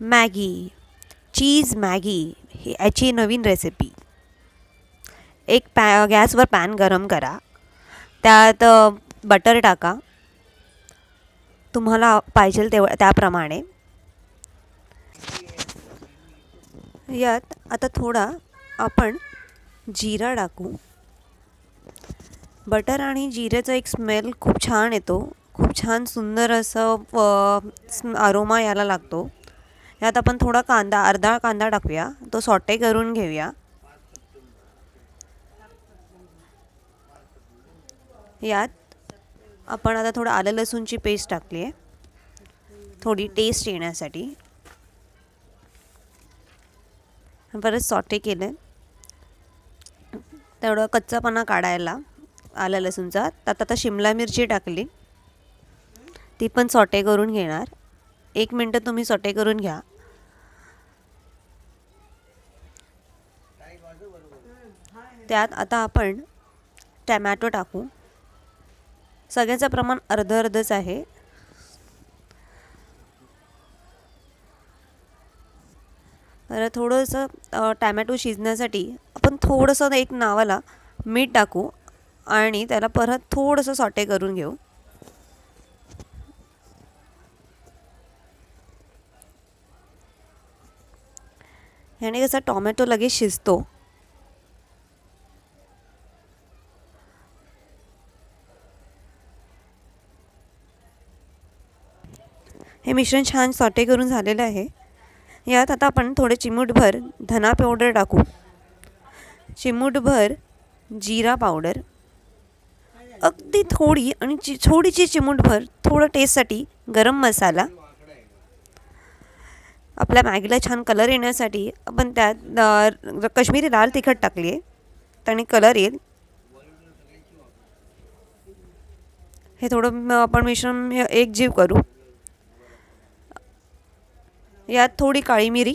Maggi, cheese Maggi ही याची नवीन recipe. एक गॅसवर पॅन गरम करा. त्यात बटर टाका, तुम्हाला पाहिजे त्याप्रमाणे. यात आता थोडा आपण जिरा टाकू. बटर आणि जिऱ्याचा एक स्मेल खूप छान येतो. खूप छान सुंदर असं अरोमा यायला लागतो. यात आपण थोडा कांदा, अर्धा कांदा टाकूया. तो सॉटे करून घेऊया. यात आपण आता थोडं आलं लसूणची पेस्ट टाकली आहे, थोडी टेस्ट येण्यासाठी. परत सॉटे केलं, तेवढं कच्चापणा काढायला आलं लसूणचा. त्यात आता शिमला मिरची टाकली, ती पण सॉटे करून घेणार. 1 मिनटं तुम्ही सॉटे करून घ्या. त्यात आता आपण टमॅटो टाकू. सगळ्याचं प्रमाण अर्धं अर्धंच आहे. तर थोडंसं टमॅटो शिजण्यासाठी आपण थोडंसं एक नावाला मीठ टाकू आणि त्याला परत थोडंसं सॉटे करून घेऊ. ह्याने कसा टोमॅटो लगेच शिजतो. हे मिश्रण छान सॉटे करून झालेलं आहे. यात आता आपण थोडे चिमूटभर धना पावडर टाकू, चिमूटभर जिरा पावडर, अगदी थोडी आणि थोडीशी चिमूटभर थोडं टेस्टसाठी गरम मसाला. आपल्या मॅगीला छान कलर येण्यासाठी आपण त्यात काश्मीरी लाल तिखट टाकली आहे, त्याने कलर येईल. हे थोडं आपण मिश्रण एकजीव करू. यात थोडी काळी मिरी.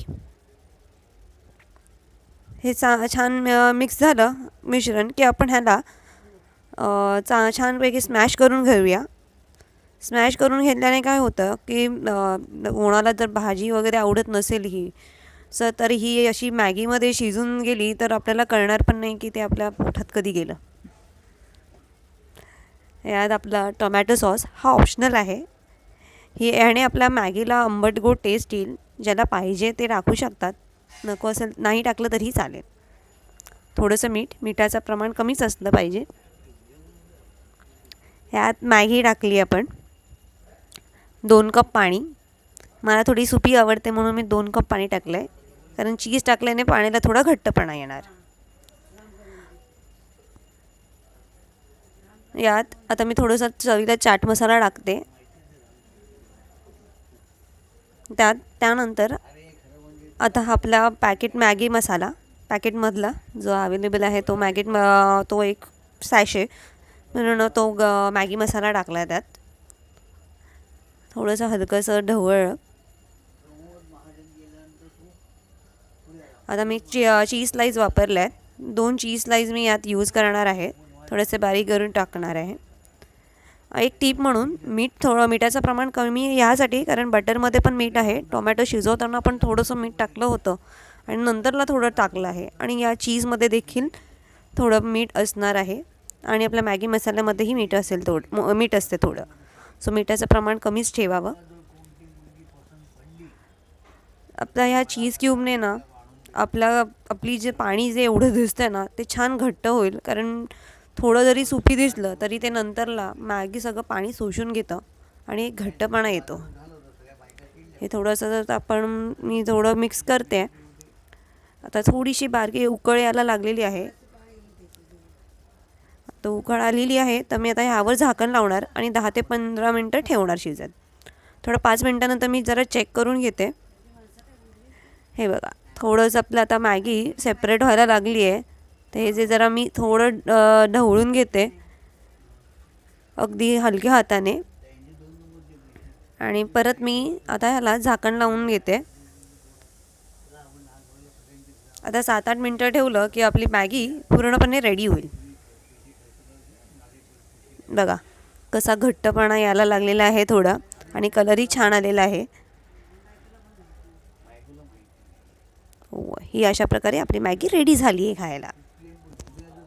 हे छान मिक्स झालं मिश्रण की आपण ह्याला छानपैकी स्मॅश करून घेऊया. स्मॅश करून घेतल्याने काय होतं की कोणाला जर भाजी वगैरे आवडत नसेल ही तर ही अशी मॅगीमध्ये शिजून गेली तर आपल्याला कळणार पण नाही की ते आपल्या पोटात कधी गेलं. यात आपला टोमॅटो सॉस हा ऑप्शनल आहे. याने आपल्या मॅगीला आंबट गोड टेस्ट येईल. ज्याला पाहिजे ते टाकू शकतात, नको असेल नाही टाकलं तरीही चालेल. थोडंसं मिठाचं प्रमाण कमीच असलं पाहिजे. यात मॅगी टाकली आपण, 2 कप पाणी. मला थोडी सुपी आवडते म्हणून मी 2 कप पाणी टाकलं आहे, कारण चीज टाकल्याने पाण्याला थोडा घट्टपणा येणार. यात आता मी थोडंसं चवीला चाट मसाला टाकते. त्यानंतर आता आपला पॅकेट मॅगी मसाला, पॅकेटमधला जो अवेलेबल आहे तो तो एक सॅशे म्हणून तो मॅगी मसाला टाकला आहे. त्यात थोडंसं हलकंसं ढवळलं. आता मी चीज स्लाईस वापरल्या आहेत. 2 चीज स्लाईस मी यात यूज करणार आहे, थोडेसे बारीक करून टाकणार आहे. एक टीप म्हणून मिठाचं प्रमाण कमी ह्यासाठी, कारण बटरमध्ये पण मीठ आहे. टोमॅटो शिजवताना पण थोडंसं मीठ टाकलं होतं आणि नंतरला थोडं टाकलं आहे. आणि या चीजमध्ये देखील थोडं मीठ असणार आहे आणि आपल्या मॅगी मसाल्यामध्येही मीठ असते थोडं. सो मिठाचं प्रमाण कमीच ठेवावं. आपल्या ह्या चीज क्यूबने ना आपली जे पाणी जे एवढं दिसतं ना ते छान घट्ट होईल, कारण थोडं जरी सुपी दिसलं तरी ते नंतरला मॅगी सगळं पाणी शोषून घेतं आणि एक घट्टपणा येतो. हे थोडंसं मी थोडं मिक्स करते. आता थोडीशी बारकी उकळ यायला लागलेली आहे. तर उकळ आलेली आहे तर मी आता ह्यावर झाकण लावणार आणि 10 ते 15 मिनटं ठेवणार शिजत. थोडं 5 मिनटानंतर मी जरा चेक करून घेते. हे बघा, थोडंसं आपलं आता मॅगी सेपरेट व्हायला लागली आहे. तर हे जे जरा मी थोडं ढवळून घेते अगदी हलक्या हाताने आणि परत मी आता ह्याला झाकण लावून घेते. आता 7-8 मिनटं ठेवलं की आपली मॅगी पूर्णपणे रेडी होईल. बघा कसा घट्टपणा यायला लागलेला आहे थोडा आणि कलरही छान आलेला आहे. हो, ही अशा प्रकारे आपली मॅगी रेडी झाली आहे खायला.